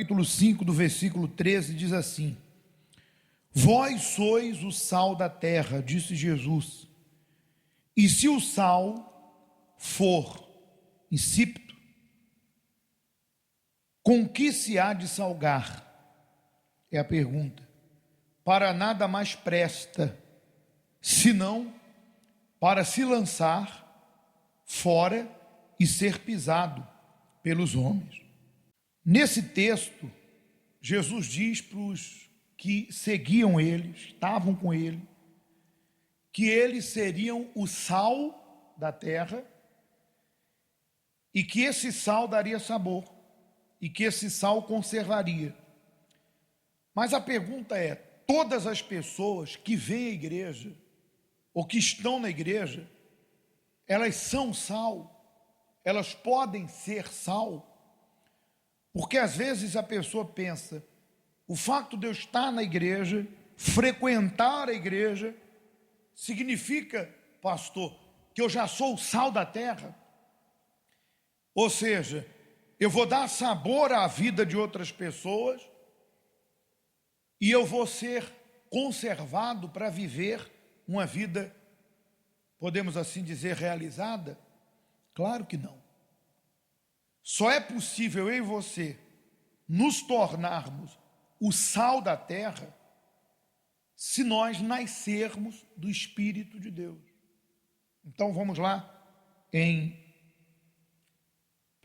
capítulo 5, do versículo 13, diz assim: Vós sois o sal da terra, disse Jesus, e se o sal for insípido, com que se há de salgar? É a pergunta. Para nada mais presta, senão para se lançar fora e ser pisado pelos homens. Nesse texto, Jesus diz para os que seguiam ele, estavam com ele, que eles seriam o sal da terra e que esse sal daria sabor e que esse sal conservaria. Mas a pergunta é: todas as pessoas que vêm à igreja ou que estão na igreja, elas são sal? Elas podem ser sal? Porque às vezes a pessoa pensa, o fato de eu estar na igreja, frequentar a igreja, significa, pastor, que eu já sou o sal da terra? Ou seja, eu vou dar sabor à vida de outras pessoas e eu vou ser conservado para viver uma vida, podemos assim dizer, realizada? Claro que não. Só é possível eu e você nos tornarmos o sal da terra se nós nascermos do Espírito de Deus. Então vamos lá em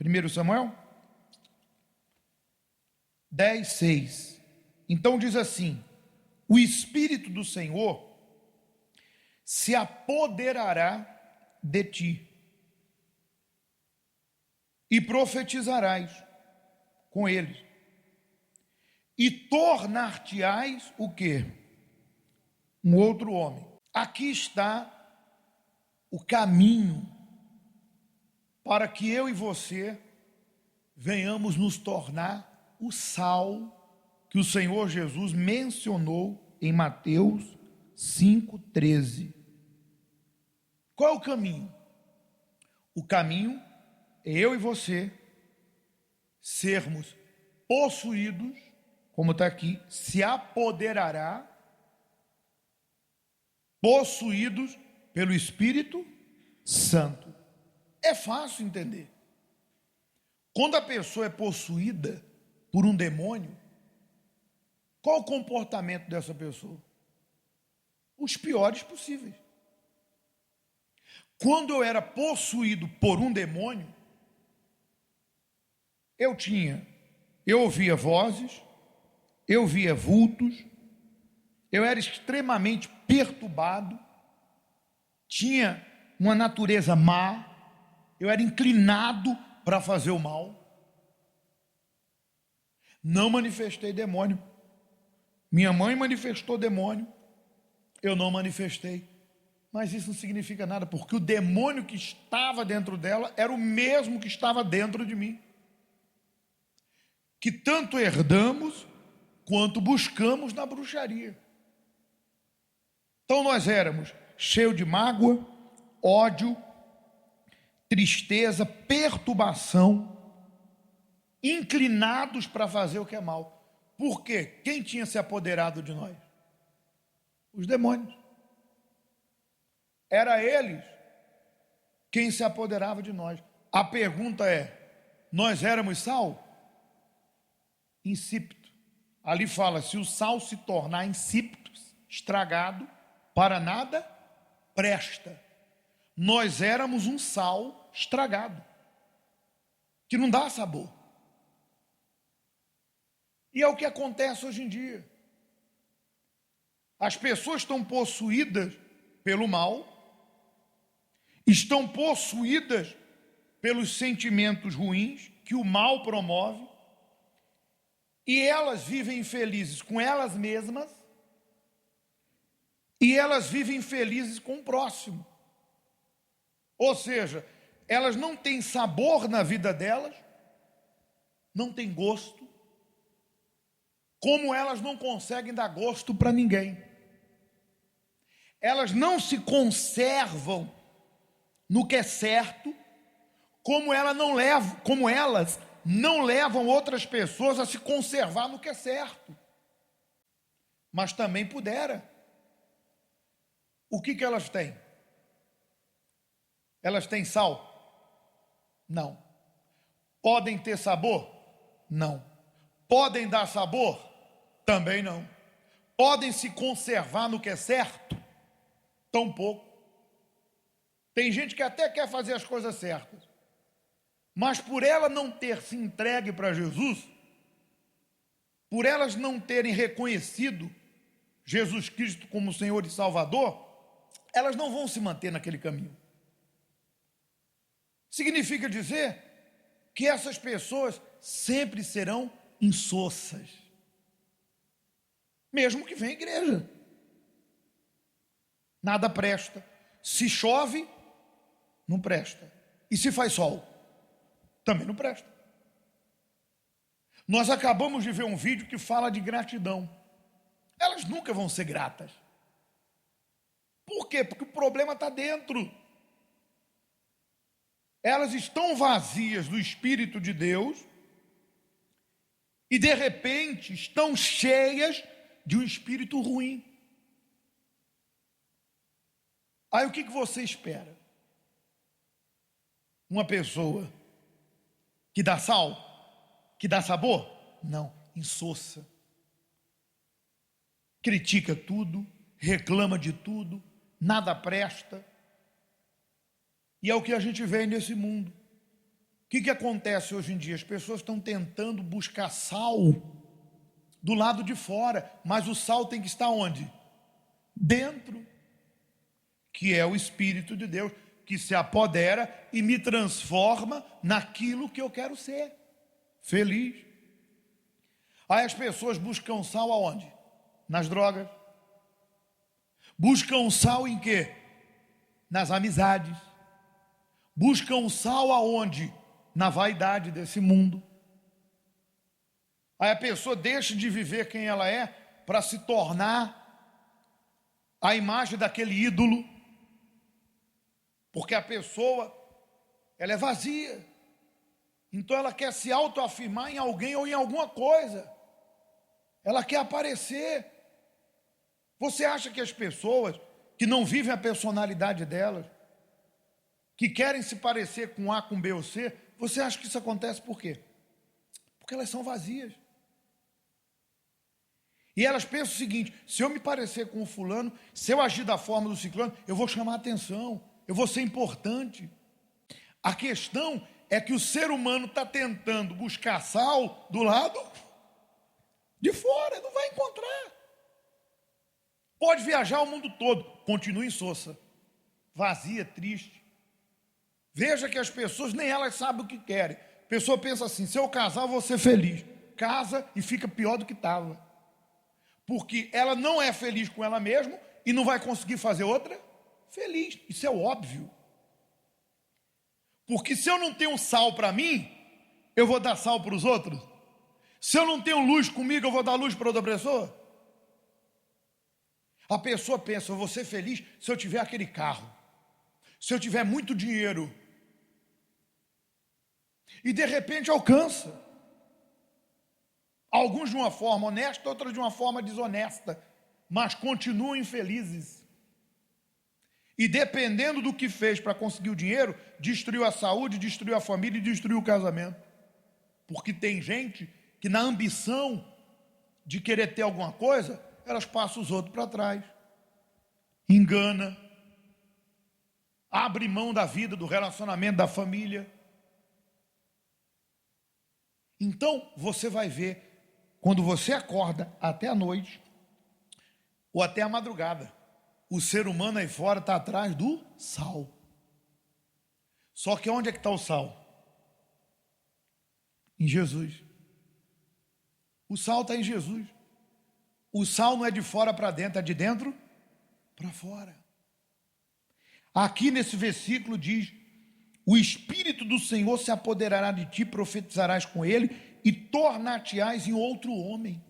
1 Samuel 10:6. Então diz assim: o Espírito do Senhor se apoderará de ti e profetizarás com eles, e tornar-te-ás o quê? Um outro homem. Aqui está o caminho para que eu e você venhamos nos tornar o sal que o Senhor Jesus mencionou em Mateus 5,13. Qual é o caminho? O caminho é eu e você sermos possuídos, como está aqui, se apoderará, possuídos pelo Espírito Santo. É fácil entender. Quando a pessoa é possuída por um demônio, qual o comportamento dessa pessoa? Os piores possíveis. Quando eu era possuído por um demônio, eu ouvia vozes, eu via vultos, eu era extremamente perturbado, tinha uma natureza má, eu era inclinado para fazer o mal. Não manifestei demônio. Minha mãe manifestou demônio, eu não manifestei. Mas isso não significa nada, porque o demônio que estava dentro dela era o mesmo que estava dentro de mim. Que tanto herdamos quanto buscamos na bruxaria. Então nós éramos cheios de mágoa, ódio, tristeza, perturbação, inclinados para fazer o que é mal. Por quê? Quem tinha se apoderado de nós? Os demônios. Era eles quem se apoderava de nós. A pergunta é: nós éramos sal? Insípido. Ali fala, se o sal se tornar insípido, estragado, para nada presta. Nós éramos um sal estragado, que não dá sabor. E é o que acontece hoje em dia. As pessoas estão possuídas pelo mal, estão possuídas pelos sentimentos ruins que o mal promove, e elas vivem infelizes com elas mesmas, e elas vivem felizes com o próximo. Ou seja, elas não têm sabor na vida delas, não têm gosto, como elas não conseguem dar gosto para ninguém. Elas não se conservam no que é certo, como elas não levam outras pessoas a se conservar no que é certo. Mas também pudera. O que elas têm? Elas têm sal? Não. Podem ter sabor? Não. Podem dar sabor? Também não. Podem se conservar no que é certo? Tampouco. Tem gente que até quer fazer as coisas certas, mas por ela não ter se entregue para Jesus, por elas não terem reconhecido Jesus Cristo como Senhor e Salvador, elas não vão se manter naquele caminho. Significa dizer que essas pessoas sempre serão insossas, mesmo que venha à igreja. Nada presta. Se chove, não presta. E se faz sol, também não presta. Nós acabamos de ver um vídeo que fala de gratidão. Elas nunca vão ser gratas. Por quê? Porque o problema está dentro. Elas estão vazias do Espírito de Deus e de repente estão cheias de um espírito ruim. Aí o que você espera? Uma pessoa que dá sal, que dá sabor? Não, insossa. Critica tudo, reclama de tudo, nada presta. E é o que a gente vê nesse mundo. O que acontece hoje em dia? As pessoas estão tentando buscar sal do lado de fora, mas o sal tem que estar onde? Dentro, que é o Espírito de Deus, que se apodera e me transforma naquilo que eu quero ser, feliz. Aí as pessoas buscam sal aonde? Nas drogas. Buscam sal em quê? Nas amizades. Buscam sal aonde? Na vaidade desse mundo. Aí a pessoa deixa de viver quem ela é para se tornar a imagem daquele ídolo, porque a pessoa, ela é vazia, então ela quer se autoafirmar em alguém ou em alguma coisa, ela quer aparecer. Você acha que as pessoas que não vivem a personalidade delas, que querem se parecer com A, com B ou C, você acha que isso acontece por quê? Porque elas são vazias. E elas pensam o seguinte: se eu me parecer com o fulano, se eu agir da forma do ciclano, eu vou chamar atenção, eu vou ser importante. A questão é que o ser humano está tentando buscar sal do lado de fora, não vai encontrar. Pode viajar o mundo todo, continua insossa, vazia, triste. Veja que as pessoas, nem elas sabem o que querem. A pessoa pensa assim: se eu casar, eu vou ser feliz. Casa e fica pior do que estava. Porque ela não é feliz com ela mesma e não vai conseguir fazer outra feliz. Isso é óbvio. Porque se eu não tenho sal para mim, eu vou dar sal para os outros? Se eu não tenho luz comigo, eu vou dar luz para outra pessoa? A pessoa pensa: eu vou ser feliz se eu tiver aquele carro, se eu tiver muito dinheiro. E de repente alcança. Alguns de uma forma honesta, outros de uma forma desonesta, mas continuam infelizes. E dependendo do que fez para conseguir o dinheiro, destruiu a saúde, destruiu a família e destruiu o casamento. Porque tem gente que na ambição de querer ter alguma coisa, elas passam os outros para trás. Engana. Abre mão da vida, do relacionamento, da família. Então, você vai ver, quando você acorda até a noite, ou até a madrugada, o ser humano aí fora está atrás do sal. Só que onde é que está o sal? Em Jesus. O sal está em Jesus. O sal não é de fora para dentro, é de dentro para fora. Aqui nesse versículo diz: o Espírito do Senhor se apoderará de ti, profetizarás com ele e tornar-te-ás em outro homem.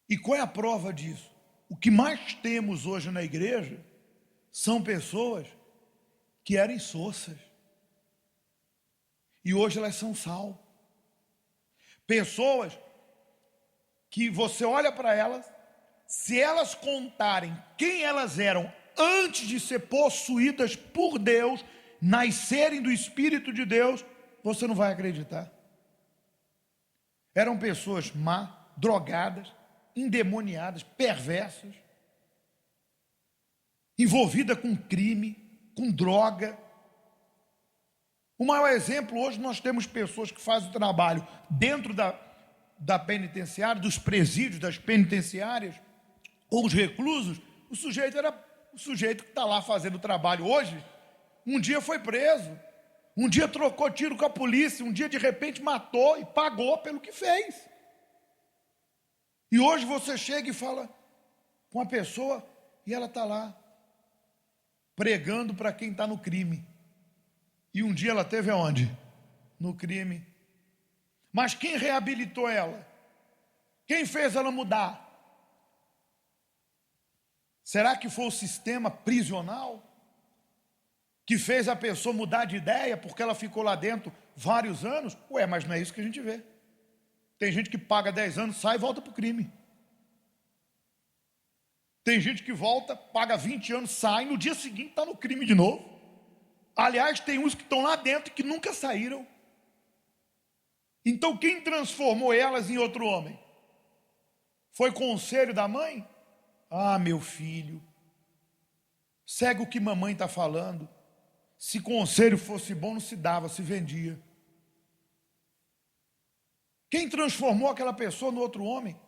E qual é a prova disso? O que mais temos hoje na igreja são pessoas que eram insossas, E hoje elas são sal. Pessoas que você olha para elas, se elas contarem quem elas eram antes de ser possuídas por Deus, nascerem do Espírito de Deus, você não vai acreditar. Eram pessoas má, drogadas, endemoniadas, perversas, envolvidas com crime, com droga. O maior exemplo, hoje nós temos pessoas que fazem o trabalho dentro da penitenciária, dos presídios, das penitenciárias, ou os reclusos. O sujeito que está lá fazendo o trabalho hoje, um dia foi preso, um dia trocou tiro com a polícia, um dia de repente matou e pagou pelo que fez. E hoje você chega e fala com a pessoa e ela está lá pregando para quem está no crime. E um dia ela teve aonde? No crime. Mas quem reabilitou ela? Quem fez ela mudar? Será que foi o sistema prisional que fez a pessoa mudar de ideia porque ela ficou lá dentro vários anos? Ué, mas não é isso que a gente vê. Tem gente que paga 10 anos, sai e volta para o crime. Tem gente que volta, paga 20 anos, sai, no dia seguinte está no crime de novo. Aliás, tem uns que estão lá dentro e que nunca saíram. Então quem transformou elas em outro homem? Foi conselho da mãe? Ah, meu filho, segue o que mamãe está falando. Se conselho fosse bom, não se dava, se vendia. Quem transformou aquela pessoa no outro homem?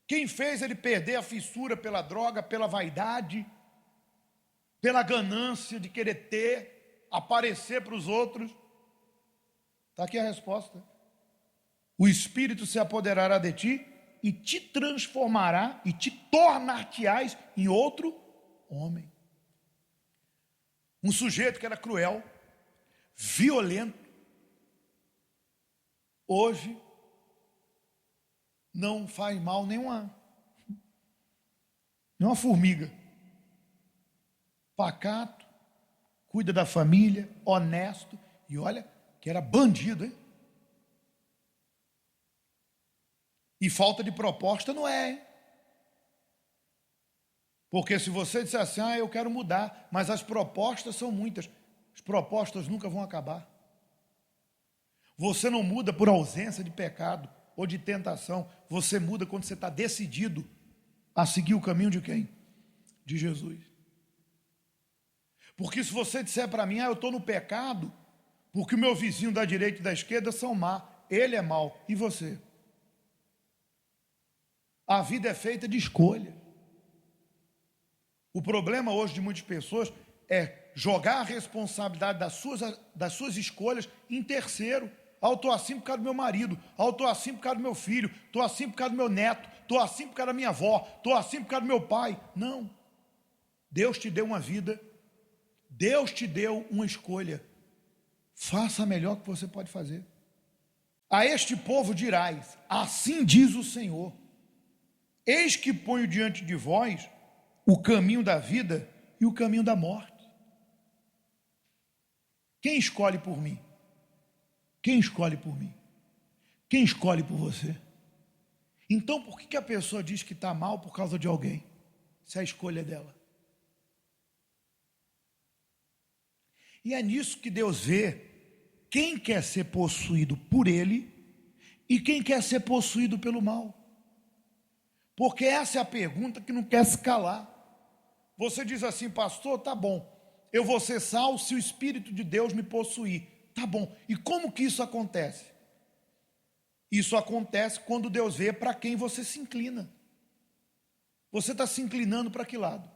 Quem fez ele perder a fissura pela droga, pela vaidade, pela ganância de querer ter, aparecer para os outros? Está aqui a resposta. O Espírito se apoderará de ti e te transformará e te tornar-te-ás em outro homem. Um sujeito que era cruel, violento, hoje não faz mal nenhuma formiga. Pacato, cuida da família, honesto, e olha que era bandido, hein? E falta de proposta não é, hein? Porque se você disser assim, eu quero mudar, mas as propostas são muitas, as propostas nunca vão acabar. Você não muda por ausência de pecado ou de tentação, você muda quando você está decidido a seguir o caminho de quem? De Jesus. Porque se você disser para mim, eu estou no pecado, porque o meu vizinho da direita e da esquerda são má, ele é mau, e você? A vida é feita de escolha. O problema hoje de muitas pessoas é jogar a responsabilidade das suas escolhas em terceiro. Eu estou assim por causa do meu marido, eu estou assim por causa do meu filho, estou assim por causa do meu neto, estou assim por causa da minha avó, estou assim por causa do meu pai. Não. Deus te deu uma vida, Deus te deu uma escolha. Faça a melhor que você pode fazer. A este povo dirás, assim diz o Senhor: eis que ponho diante de vós o caminho da vida e o caminho da morte. Quem escolhe por mim? Quem escolhe por mim? Quem escolhe por você? Então por que a pessoa diz que está mal por causa de alguém? Se a escolha é dela. E é nisso que Deus vê quem quer ser possuído por Ele e quem quer ser possuído pelo mal. Porque essa é a pergunta que não quer se calar. Você diz assim, pastor, tá bom, eu vou ser salvo se o Espírito de Deus me possuir. Tá bom, e como que isso acontece? Isso acontece quando Deus vê para quem você se inclina. Você está se inclinando para que lado?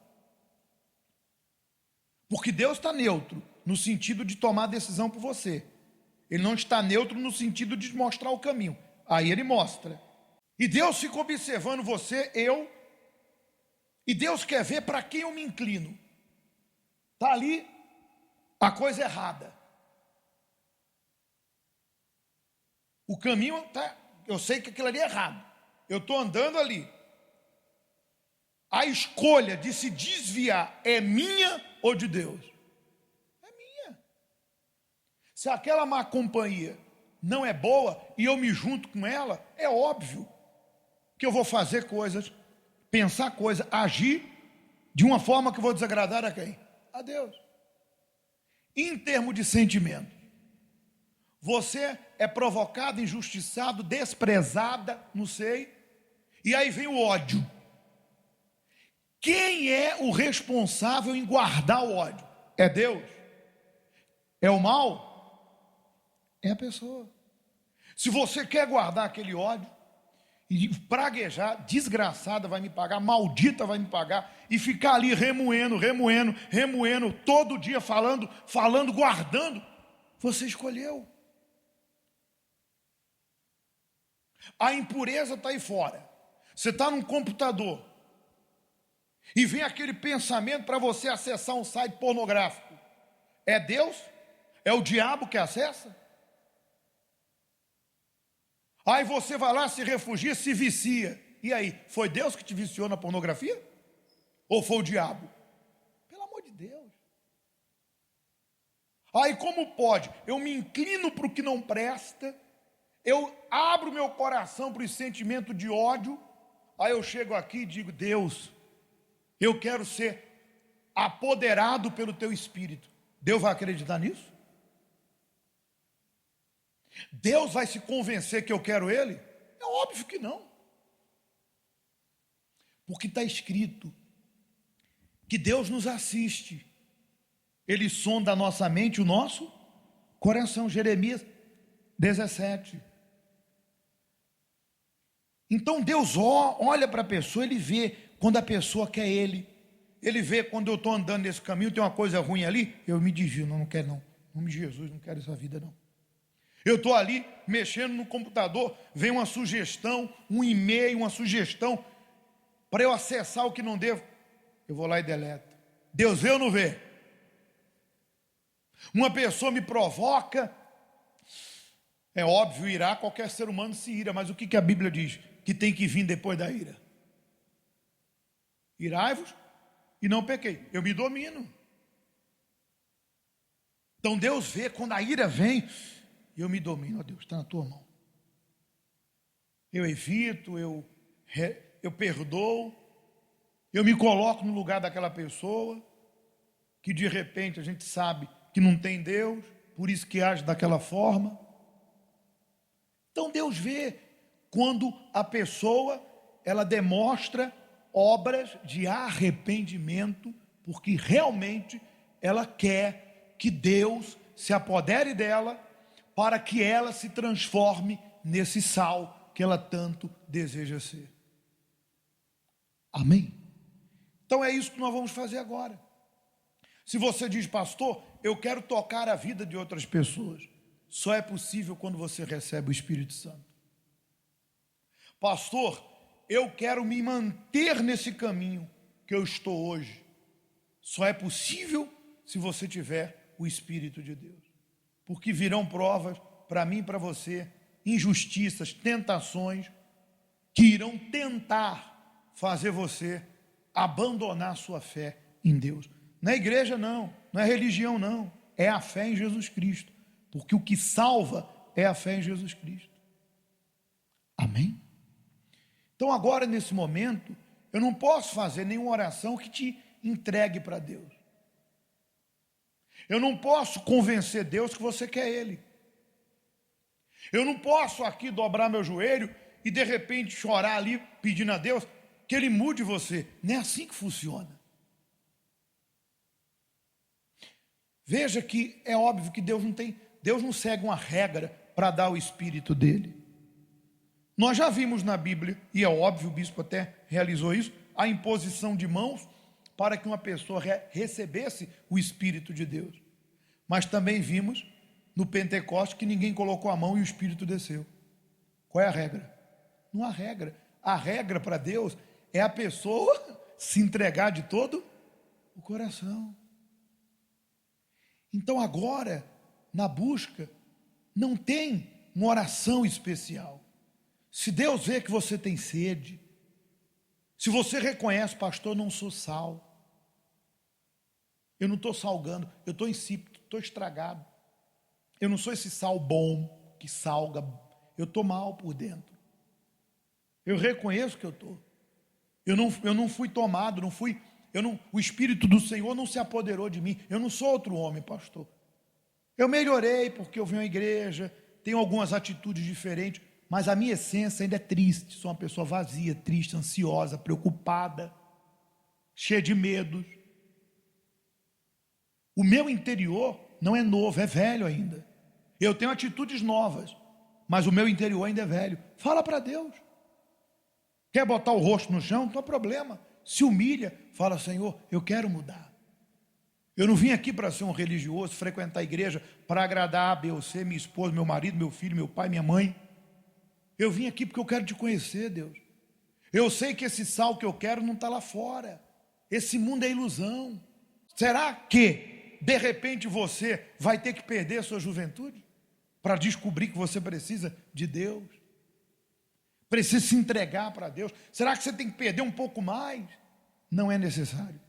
Porque Deus está neutro, no sentido de tomar decisão por você. Ele não está neutro no sentido de mostrar o caminho. Aí Ele mostra. E Deus fica observando você, e Deus quer ver para quem eu me inclino. Está ali a coisa errada. O caminho está, eu sei que aquilo ali é errado. Eu estou andando ali. A escolha de se desviar é minha ou de Deus? É minha. Se aquela má companhia não é boa e eu me junto com ela, é óbvio que eu vou fazer coisas, pensar coisas, agir de uma forma que eu vou desagradar a quem? A Deus. Em termos de sentimento, você é provocado, injustiçado, desprezada, não sei, e aí vem o ódio. Quem é o responsável em guardar o ódio? É Deus? É o mal? É a pessoa. Se você quer guardar aquele ódio, e praguejar, desgraçada vai me pagar, maldita vai me pagar, e ficar ali remoendo, todo dia falando, guardando, você escolheu. A impureza está aí fora. Você está num computador e vem aquele pensamento para você acessar um site pornográfico. É Deus? É o diabo que acessa? Aí você vai lá, se refugia, se vicia. E aí, foi Deus que te viciou na pornografia? Ou foi o diabo? Pelo amor de Deus. Aí como pode? Eu me inclino para o que não presta, eu abro meu coração para o sentimento de ódio, aí eu chego aqui e digo, Deus, eu quero ser apoderado pelo teu Espírito. Deus vai acreditar nisso? Deus vai se convencer que eu quero Ele? É óbvio que não. Porque está escrito que Deus nos assiste. Ele sonda a nossa mente, o nosso coração. Jeremias 17. Então Deus olha para a pessoa, Ele vê quando a pessoa quer Ele. Ele vê quando eu estou andando nesse caminho, tem uma coisa ruim ali, eu me desvio, não quero não. Em nome de Jesus, não quero essa vida não. Eu estou ali mexendo no computador, vem uma sugestão, um e-mail, uma sugestão, para eu acessar o que não devo, eu vou lá e deleto. Deus vê ou não vê? Uma pessoa me provoca, é óbvio, irá, qualquer ser humano se ira, mas o que a Bíblia diz? Que tem que vir depois da ira. Irai-vos e não pequei, eu me domino. Então Deus vê, quando a ira vem, eu me domino, ó Deus, está na tua mão. Eu evito, eu perdoo, eu me coloco no lugar daquela pessoa, que de repente a gente sabe que não tem Deus, por isso que age daquela forma. Então Deus vê quando a pessoa, ela demonstra obras de arrependimento, porque realmente ela quer que Deus se apodere dela, para que ela se transforme nesse sal que ela tanto deseja ser. Amém? Então é isso que nós vamos fazer agora. Se você diz, pastor, eu quero tocar a vida de outras pessoas, só é possível quando você recebe o Espírito Santo. Pastor, eu quero me manter nesse caminho que eu estou hoje, só é possível se você tiver o Espírito de Deus. Porque virão provas para mim e para você, injustiças, tentações, que irão tentar fazer você abandonar sua fé em Deus. Não é igreja não é religião não, é a fé em Jesus Cristo, porque o que salva é a fé em Jesus Cristo. Amém? Então agora nesse momento, eu não posso fazer nenhuma oração que te entregue para Deus. Eu não posso convencer Deus que você quer Ele. Eu não posso aqui dobrar meu joelho e de repente chorar ali pedindo a Deus que Ele mude você. Não é assim que funciona. Veja que é óbvio que Deus não segue uma regra para dar o Espírito dele. Nós já vimos na Bíblia, e é óbvio, o bispo até realizou isso, a imposição de mãos para que uma pessoa recebesse o Espírito de Deus. Mas também vimos no Pentecostes que ninguém colocou a mão e o Espírito desceu. Qual é a regra? Não há regra. A regra para Deus é a pessoa se entregar de todo o coração. Então agora, na busca, não tem uma oração especial. Se Deus vê que você tem sede, se você reconhece, pastor, não sou sal, eu não estou salgando, eu estou insípido, estou estragado. Eu não sou esse sal bom que salga. Eu estou mal por dentro. Eu reconheço que eu estou. Eu não fui tomado, o Espírito do Senhor não se apoderou de mim. Eu não sou outro homem, pastor. Eu melhorei porque eu venho à igreja, tenho algumas atitudes diferentes, mas a minha essência ainda é triste. Sou uma pessoa vazia, triste, ansiosa, preocupada, cheia de medos. O meu interior não é novo, é velho ainda. Eu tenho atitudes novas, mas o meu interior ainda é velho. Fala para Deus. Quer botar o rosto no chão? Não há problema. Se humilha, fala: Senhor, eu quero mudar. Eu não vim aqui para ser um religioso, frequentar a igreja para agradar a B ou C, minha esposa, meu marido, meu filho, meu pai, minha mãe. Eu vim aqui porque eu quero te conhecer, Deus. Eu sei que esse sal que eu quero não está lá fora. Esse mundo é ilusão. Será que, de repente, você vai ter que perder a sua juventude para descobrir que você precisa de Deus? Precisa se entregar para Deus? Será que você tem que perder um pouco mais? Não é necessário.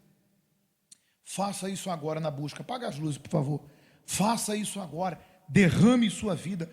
Faça isso agora na busca. Apaga as luzes, por favor. Faça isso agora. Derrame sua vida